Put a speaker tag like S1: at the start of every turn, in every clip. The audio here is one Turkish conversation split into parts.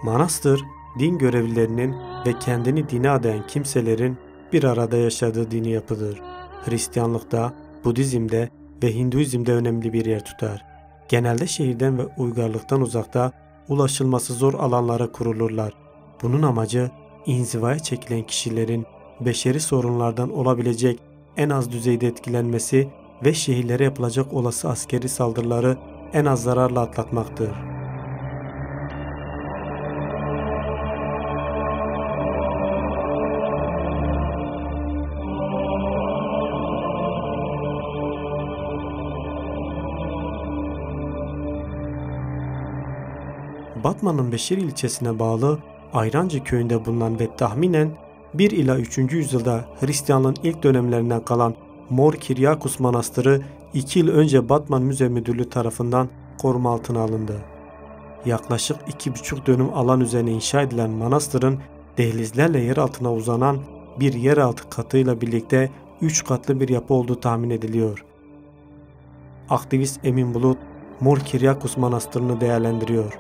S1: Manastır, din görevlilerinin ve kendini dine adayan kimselerin bir arada yaşadığı dini yapıdır. Hristiyanlıkta, Budizm'de ve Hinduizm'de önemli bir yer tutar. Genelde şehirden ve uygarlıktan uzakta ulaşılması zor alanlara kurulurlar. Bunun amacı inzivaya çekilen kişilerin beşeri sorunlardan olabilecek en az düzeyde etkilenmesi ve şehirlere yapılacak olası askeri saldırıları en az zararla atlatmaktır. Batman'ın Beşir ilçesine bağlı Ayrancı köyünde bulunan ve tahminen 1 ila 3. yüzyılda Hristiyanlığın ilk dönemlerinden kalan Mor Kiryakus Manastırı 2 yıl önce Batman Müze Müdürlüğü tarafından koruma altına alındı. Yaklaşık 2,5 dönüm alan üzerine inşa edilen manastırın dehlizlerle yer altına uzanan bir yeraltı katıyla birlikte 3 katlı bir yapı olduğu tahmin ediliyor. Aktivist Emin Bulut, Mor Kiryakus Manastırı'nı değerlendiriyor.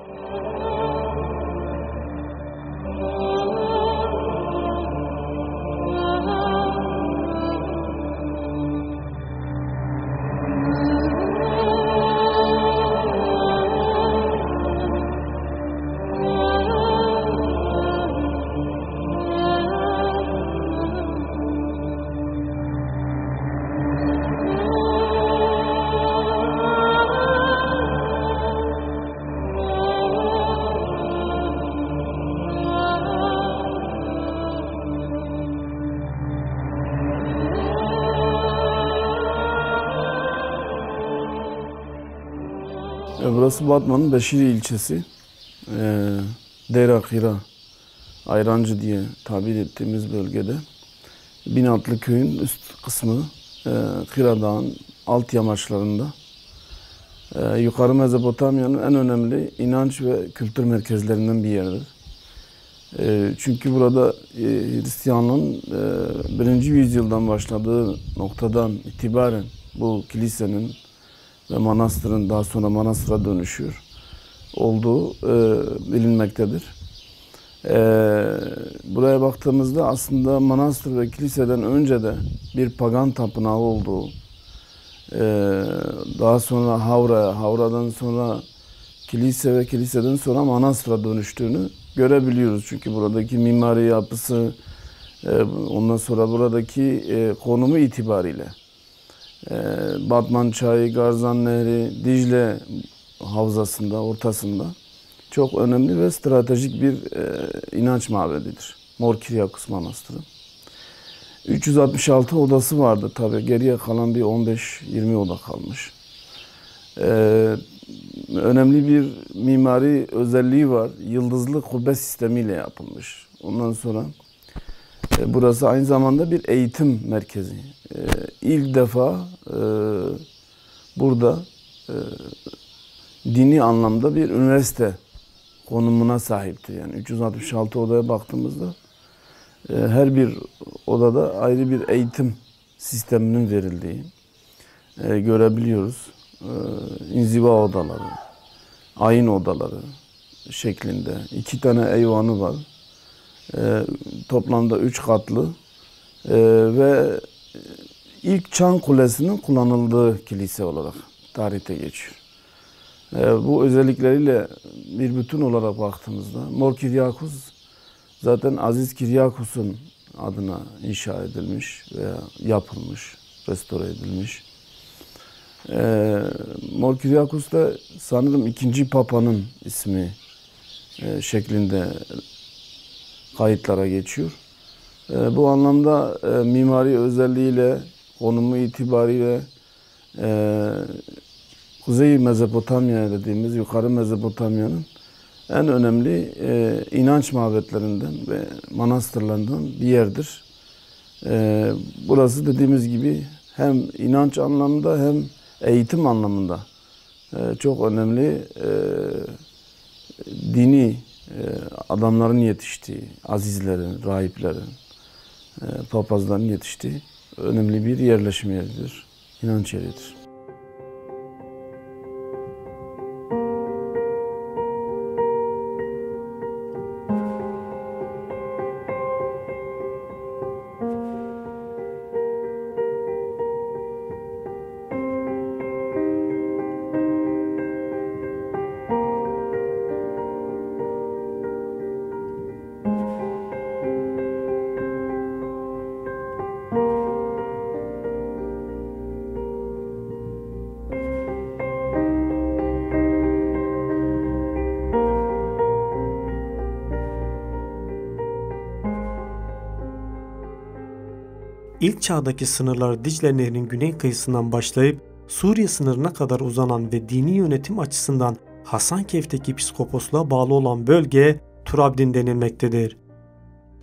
S2: Burası Batman'ın Beşiri ilçesi. Derakira, Ayrancı diye tabir ettiğimiz bölgede. Binatlı köyün üst kısmı Kira Dağı'nın alt yamaçlarında. Yukarı Mezopotamya'nın en önemli inanç ve kültür merkezlerinden bir yerdir. Çünkü burada Hristiyanlığın 1. yüzyıldan başladığı noktadan itibaren bu kilisenin ve manastırın daha sonra manastıra dönüşüyor olduğu bilinmektedir. Buraya baktığımızda aslında manastır ve kiliseden önce de bir pagan tapınağı olduğu, daha sonra Havra'dan sonra kilise ve kiliseden sonra manastıra dönüştüğünü görebiliyoruz. Çünkü buradaki mimari yapısı, ondan sonra buradaki konumu itibariyle Batman Çayı, Garzan Nehri, Dicle Havzası'nda, ortasında çok önemli ve stratejik bir inanç mabedidir. Mor Kiryakus Manastırı. 366 odası vardı tabi. Geriye kalan bir 15-20 oda kalmış. Önemli bir mimari özelliği var. Yıldızlı kubbe sistemiyle yapılmış. Ondan sonra burası aynı zamanda bir eğitim merkezi. İlk defa burada dini anlamda bir üniversite konumuna sahiptir. Yani 366 odaya baktığımızda her bir odada ayrı bir eğitim sisteminin verildiği görebiliyoruz. İnziva odaları, ayin odaları şeklinde 2 tane eyvanı var. Toplamda 3 katlı ve ilk Çan Kulesi'nin kullanıldığı kilise olarak tarihte geçiyor. Bu özellikleriyle bir bütün olarak baktığımızda Mor Kiryakus zaten Aziz Kiryakus'un adına inşa edilmiş veya yapılmış, restore edilmiş. Mor Kiryakus da sanırım 2. Papa'nın ismi şeklinde kayıtlara geçiyor. Bu anlamda mimari özelliğiyle, konumu itibariyle Kuzey Mezopotamya dediğimiz yukarı Mezopotamya'nın en önemli inanç mabetlerinden ve manastırlarından bir yerdir. Burası dediğimiz gibi hem inanç anlamında hem eğitim anlamında çok önemli dini adamların yetiştiği, azizlerin, rahiplerin, papazların yetiştiği önemli bir yerleşim yeridir, inanç yeridir.
S1: İlk çağdaki sınırları Dicle Nehri'nin güney kıyısından başlayıp Suriye sınırına kadar uzanan ve dini yönetim açısından Hasankeyf'teki piskoposluğa bağlı olan bölgeye Tur-Abdin denilmektedir.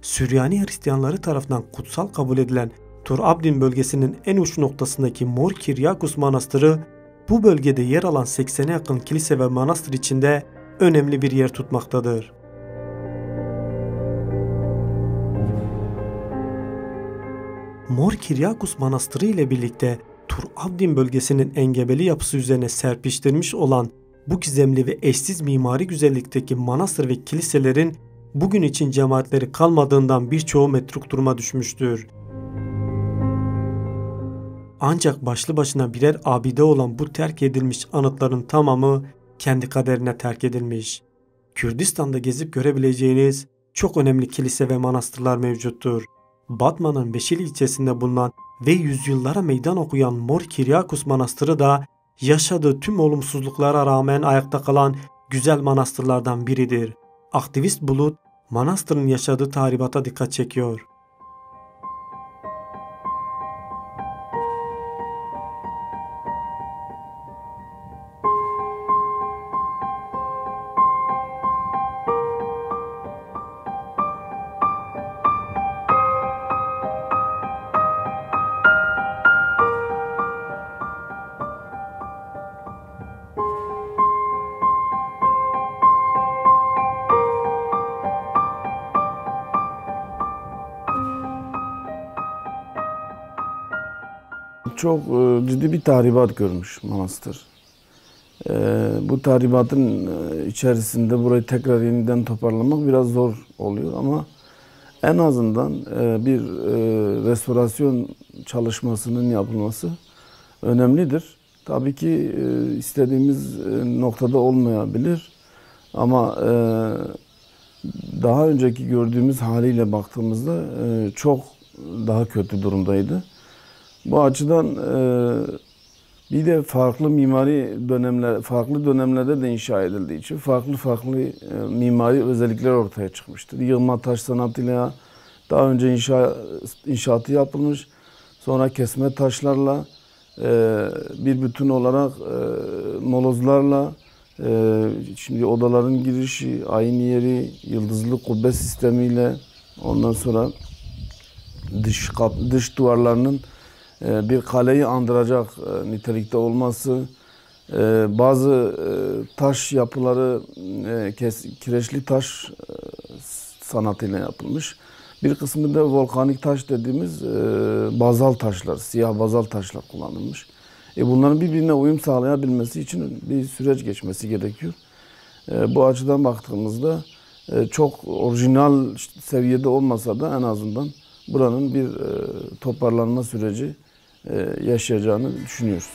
S1: Süryani Hristiyanları tarafından kutsal kabul edilen Tur-Abdin bölgesinin en uç noktasındaki Mor Kiryakus Manastırı, bu bölgede yer alan 80'e yakın kilise ve manastır içinde önemli bir yer tutmaktadır. Mor Kiryakus Manastırı ile birlikte Tur-Abdin bölgesinin engebeli yapısı üzerine serpiştirilmiş olan bu gizemli ve eşsiz mimari güzellikteki manastır ve kiliselerin bugün için cemaatleri kalmadığından birçoğu metruk duruma düşmüştür. Ancak başlı başına birer abide olan bu terk edilmiş anıtların tamamı kendi kaderine terk edilmiş. Kürdistan'da gezip görebileceğiniz çok önemli kilise ve manastırlar mevcuttur. Batman'ın Beşili ilçesinde bulunan ve yüzyıllara meydan okuyan Mor Kiryakus Manastırı da yaşadığı tüm olumsuzluklara rağmen ayakta kalan güzel manastırlardan biridir. Aktivist Bulut, manastırın yaşadığı tahribata dikkat çekiyor.
S2: Çok ciddi bir tahribat görmüş manastır. Bu tahribatın içerisinde burayı tekrar yeniden toparlamak biraz zor oluyor ama en azından bir restorasyon çalışmasının yapılması önemlidir. Tabii ki istediğimiz noktada olmayabilir ama daha önceki gördüğümüz haliyle baktığımızda çok daha kötü durumdaydı. Bu açıdan bir de farklı mimari dönemler, farklı dönemlerde de inşa edildiği için farklı mimari özellikler ortaya çıkmıştır. Yığma taş sanatıyla daha önce inşaatı yapılmış, sonra kesme taşlarla bir bütün olarak molozlarla şimdi odaların girişi, ayin yeri, yıldızlı kubbe sistemiyle ondan sonra dış duvarlarının bir kaleyi andıracak nitelikte olması, bazı taş yapıları kireçli taş sanatıyla yapılmış. Bir kısmı da volkanik taş dediğimiz bazal taşlar, siyah bazal taşlar kullanılmış. Bunların birbirine uyum sağlayabilmesi için bir süreç geçmesi gerekiyor. Bu açıdan baktığımızda çok orijinal seviyede olmasa da en azından buranın bir toparlanma süreci yaşayacağını düşünüyoruz.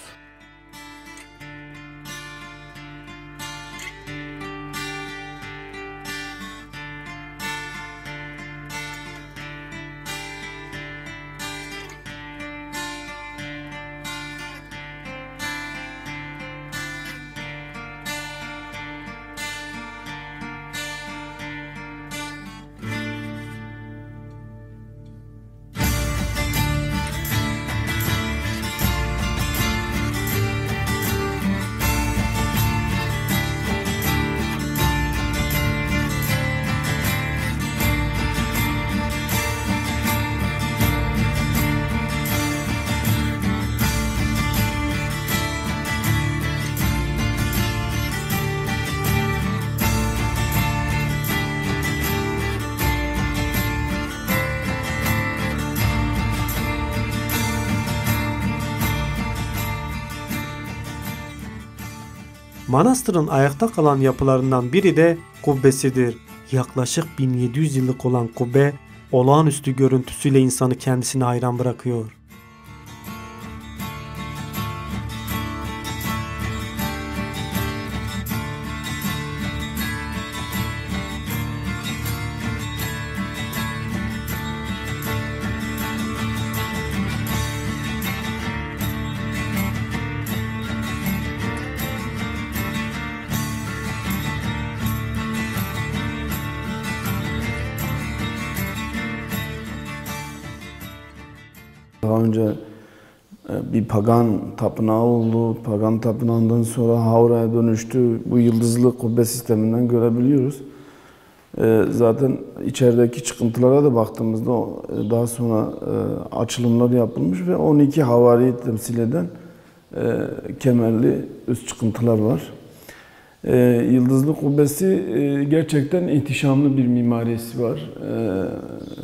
S1: Manastırın ayakta kalan yapılarından biri de kubbesidir. Yaklaşık 1700 yıllık olan kubbe, olağanüstü görüntüsüyle insanı kendisine hayran bırakıyor.
S2: daha önce bir pagan tapınağı oldu. Pagan tapınağından sonra Havra'ya dönüştü. Bu yıldızlı kubbe sisteminden görebiliyoruz. Zaten içerideki çıkıntılara da baktığımızda daha sonra açılımlar yapılmış ve 12 havariyi temsil eden kemerli üst çıkıntılar var. Yıldızlı kubbesi gerçekten ihtişamlı bir mimarisi var.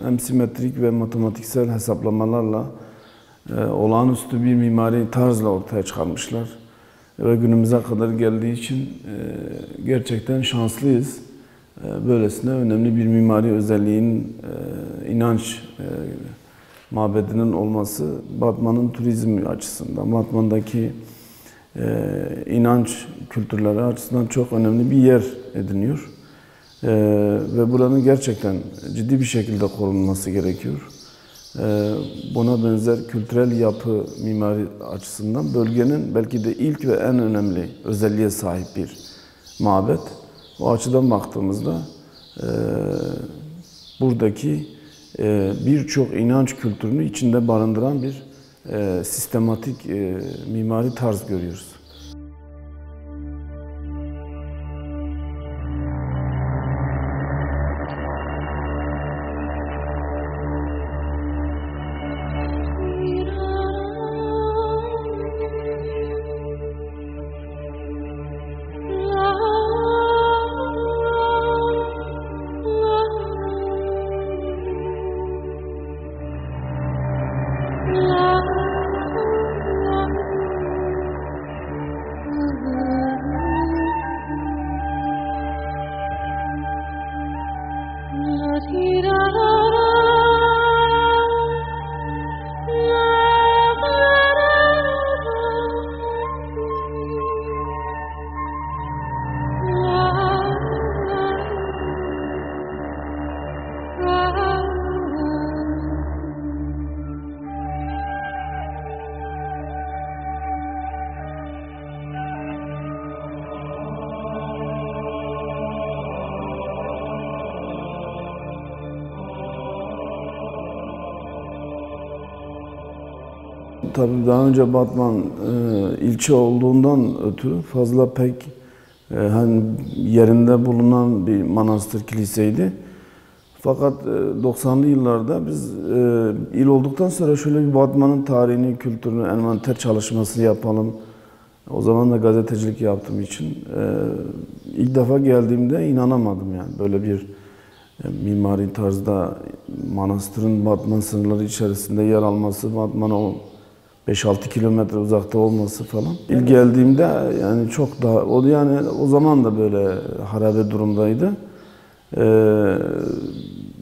S2: Hem simetrik ve matematiksel hesaplamalarla olağanüstü bir mimari tarzla ortaya çıkarmışlar. Ve günümüze kadar geldiği için gerçekten şanslıyız. Böylesine önemli bir mimari özelliğin inanç mabedinin olması Batman'ın turizmi açısından, Batman'daki inanç kültürleri açısından çok önemli bir yer ediniyor. Ve buranın gerçekten ciddi bir şekilde korunması gerekiyor. Buna benzer kültürel yapı mimari açısından bölgenin belki de ilk ve en önemli özelliğe sahip bir mabet. O açıdan baktığımızda buradaki birçok inanç kültürünü içinde barındıran bir sistematik mimari tarz görüyoruz. Tabii daha önce Batman ilçe olduğundan ötürü fazla pek hani yerinde bulunan bir manastır kiliseydi. Fakat 90'lı yıllarda biz il olduktan sonra şöyle bir Batman'ın tarihini, kültürünü, envanter çalışması yapalım. O zaman da gazetecilik yaptığım için ilk defa geldiğimde inanamadım yani böyle bir mimari tarzda manastırın Batman sınırları içerisinde yer alması, Batman'a o 5-6 kilometre uzakta olması falan. İlk geldiğimde yani çok daha, o yani o zaman da böyle harabe durumdaydı.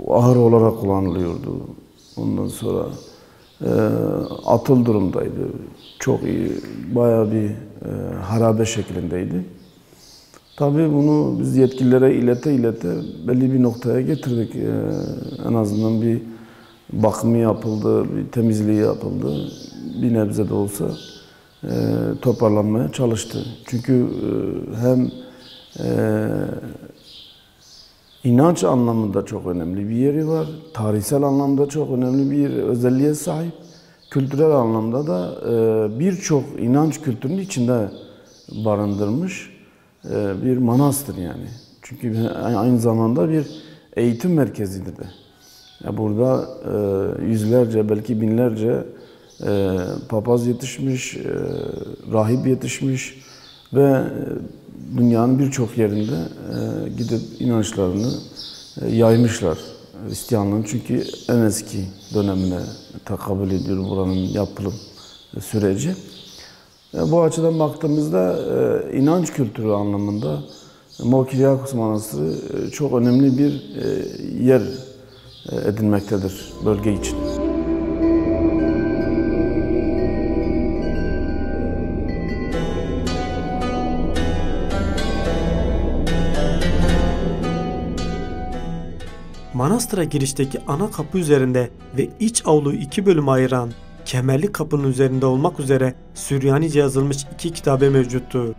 S2: Ahır olarak kullanılıyordu. Ondan sonra atıl durumdaydı. Çok iyi, bayağı bir harabe şeklindeydi. Tabii bunu biz yetkililere ilete belli bir noktaya getirdik. En azından bir bakımı yapıldı, bir temizliği yapıldı. Bir nebze de olsa toparlanmaya çalıştı. Çünkü hem inanç anlamında çok önemli bir yeri var, tarihsel anlamda çok önemli bir özelliğe sahip, kültürel anlamda da birçok inanç kültürünün içinde barındırmış bir manastır yani. Çünkü aynı zamanda bir eğitim merkezidir de. Burada yüzlerce, belki binlerce papaz yetişmiş, rahip yetişmiş ve dünyanın birçok yerinde gidip inançlarını yaymışlar. Hristiyanlığın çünkü en eski dönemine tekabül ediyor buranın yapılım süreci. Bu açıdan baktığımızda inanç kültürü anlamında Mor Kiryakos Manastırı çok önemli bir yer edinmektedir bölge için.
S1: Manastıra girişteki ana kapı üzerinde ve iç avluyu iki bölüme ayıran kemerli kapının üzerinde olmak üzere Süryanice yazılmış iki kitabe mevcuttur.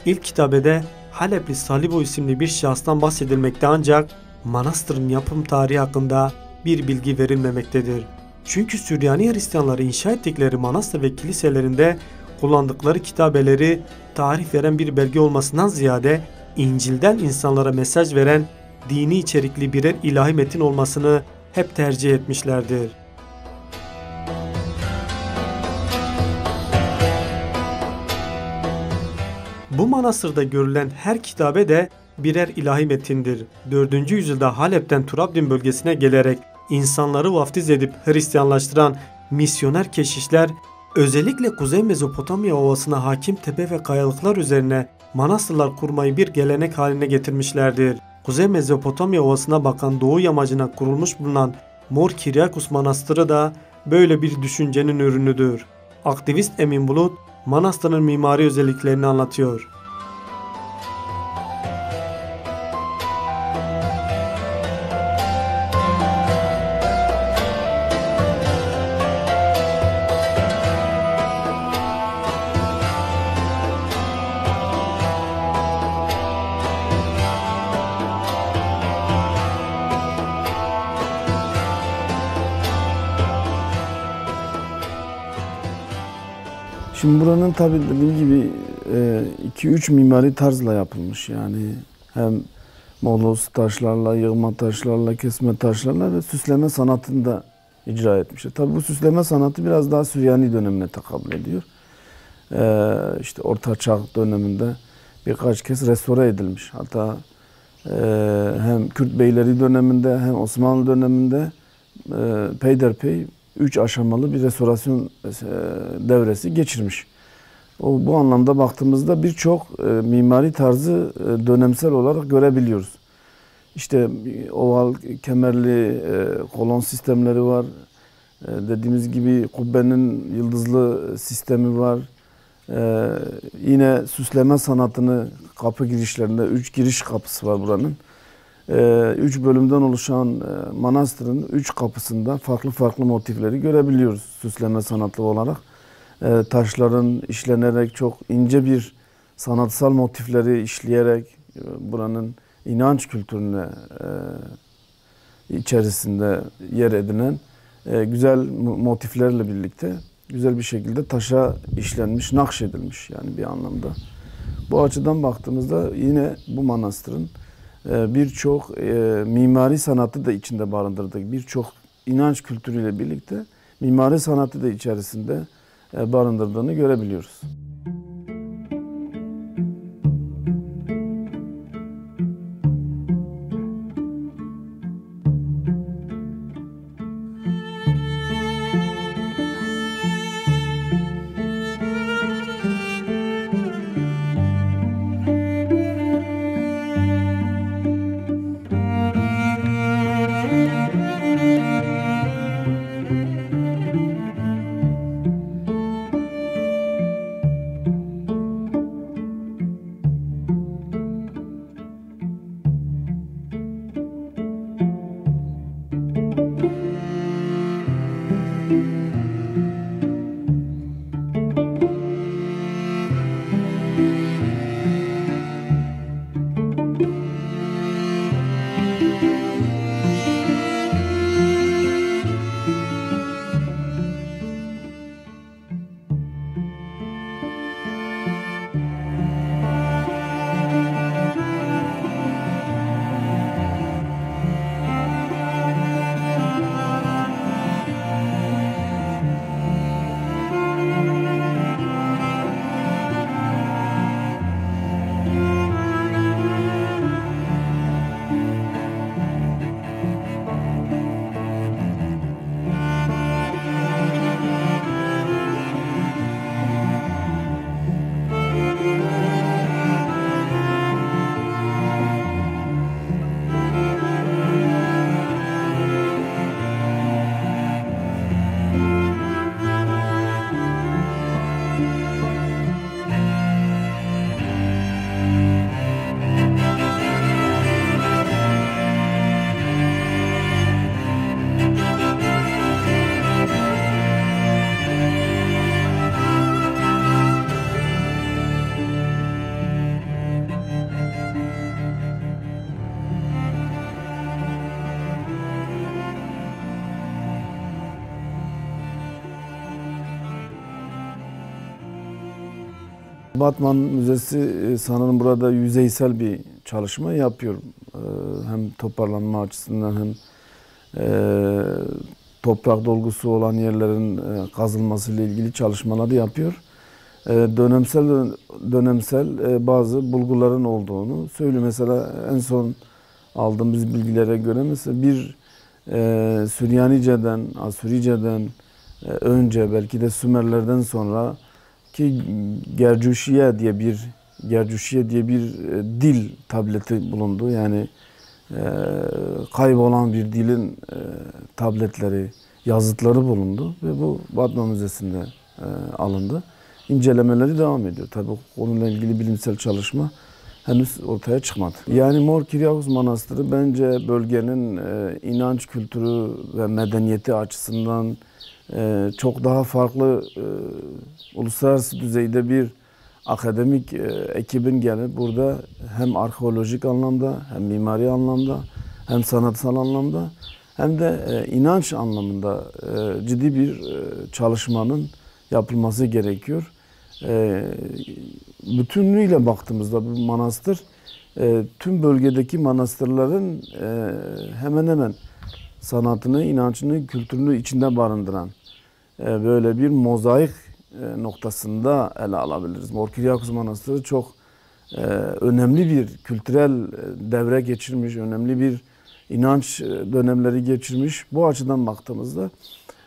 S1: İlk kitabede Halepli Salibo isimli bir şahıstan bahsedilmekte ancak manastırın yapım tarihi hakkında bir bilgi verilmemektedir. Çünkü Süryani Hristiyanları inşa ettikleri manastır ve kiliselerinde kullandıkları kitabeleri tarih veren bir belge olmasından ziyade İncil'den insanlara mesaj veren dini içerikli birer ilahi metin olmasını hep tercih etmişlerdir. Bu manastırda görülen her kitabe de birer ilahi metindir. 4. yüzyılda Halep'ten Turablin bölgesine gelerek insanları vaftiz edip Hristiyanlaştıran misyoner keşişler özellikle Kuzey Mezopotamya ovasına hakim tepe ve kayalıklar üzerine manastırlar kurmayı bir gelenek haline getirmişlerdir. Kuzey Mezopotamya ovasına bakan doğu yamacına kurulmuş bulunan Mor Kiryakos Manastırı da böyle bir düşüncenin ürünüdür. Aktivist Emin Bulut manastırın mimari özelliklerini anlatıyor.
S2: Şimdi buranın tabii dediğim gibi 2-3 mimari tarzla yapılmış. Yani hem moloz taşlarla, yığma taşlarla, kesme taşlarla ve süsleme sanatını da icra etmişler. Tabii bu süsleme sanatı biraz daha Süryani dönemine tekabül ediyor. İşte Orta Çağ döneminde birkaç kez restore edilmiş. Hatta hem Kürt Beyleri döneminde hem Osmanlı döneminde peyderpey 3 aşamalı bir restorasyon devresi geçirmiş. Bu anlamda baktığımızda birçok mimari tarzı dönemsel olarak görebiliyoruz. İşte oval, kemerli kolon sistemleri var. Dediğimiz gibi kubbenin yıldızlı sistemi var. Yine süsleme sanatını kapı girişlerinde 3 giriş kapısı var buranın. 3 bölümden oluşan manastırın 3 kapısında farklı farklı motifleri görebiliyoruz süsleme sanatlı olarak. Taşların işlenerek çok ince bir sanatsal motifleri işleyerek buranın inanç kültürüne içerisinde yer edinen güzel motiflerle birlikte güzel bir şekilde taşa işlenmiş, nakşedilmiş yani bir anlamda. Bu açıdan baktığımızda yine bu manastırın birçok mimari sanatı da içinde barındırdığı, birçok inanç kültürüyle birlikte mimari sanatı da içerisinde barındırdığını görebiliyoruz. Batman Müzesi sanırım burada yüzeysel bir çalışma yapıyor. Hem toparlanma açısından hem toprak dolgusu olan yerlerin kazılmasıyla ilgili çalışmaları yapıyor. Dönemsel bazı bulguların olduğunu söylüyor. Mesela en son aldığımız bilgilere göre mesela bir Süryanice'den, Asurice'den önce belki de Sümerlerden sonra ki Gercuşiye diye bir dil tableti bulundu. Yani kaybolan bir dilin tabletleri, yazıtları bulundu ve bu Batman Müzesi'nde alındı. İncelemeleri devam ediyor. Tabii konuyla ilgili bilimsel çalışma henüz ortaya çıkmadı. Yani Mor Kiryakos Manastırı bence bölgenin inanç kültürü ve medeniyeti açısından çok daha farklı uluslararası düzeyde bir akademik ekibin gelip burada hem arkeolojik anlamda hem mimari anlamda hem sanatsal anlamda hem de inanç anlamında ciddi bir çalışmanın yapılması gerekiyor. Bütünlüğüyle baktığımızda bu manastır tüm bölgedeki manastırların hemen hemen sanatını, inancını, kültürünü içinde barındıran böyle bir mozaik noktasında ele alabiliriz. Mor Kiryakos Manastırı çok önemli bir kültürel devre geçirmiş, önemli bir inanç dönemleri geçirmiş. Bu açıdan baktığımızda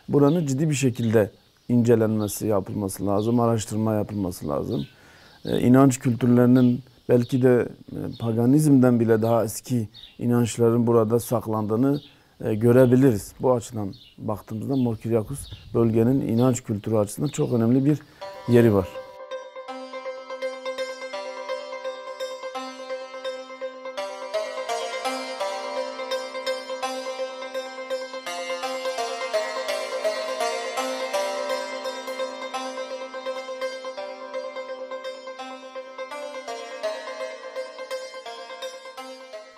S2: buranın ciddi bir şekilde incelenmesi yapılması lazım, araştırma yapılması lazım. İnanç kültürlerinin belki de paganizmden bile daha eski inançların burada saklandığını görebiliriz. Bu açıdan baktığımızda Mor Kiryakos bölgenin inanç kültürü açısından çok önemli bir yeri var.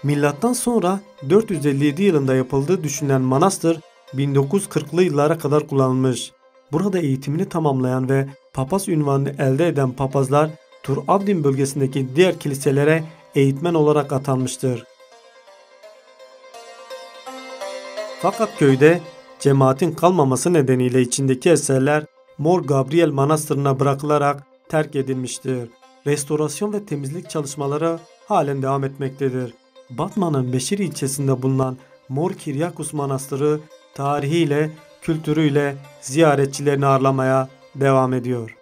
S1: Milattan sonra 457 yılında yapıldığı düşünülen manastır 1940'lı yıllara kadar kullanılmış. Burada eğitimini tamamlayan ve papaz unvanını elde eden papazlar Tur Abdin bölgesindeki diğer kiliselere eğitmen olarak atanmıştır. Fakat köyde cemaatin kalmaması nedeniyle içindeki eserler Mor Gabriel Manastırı'na bırakılarak terk edilmiştir. Restorasyon ve temizlik çalışmaları halen devam etmektedir. Batman'ın Beşir ilçesinde bulunan Mor Kiryakos Manastırı tarihiyle, kültürüyle ziyaretçilerini ağırlamaya devam ediyor.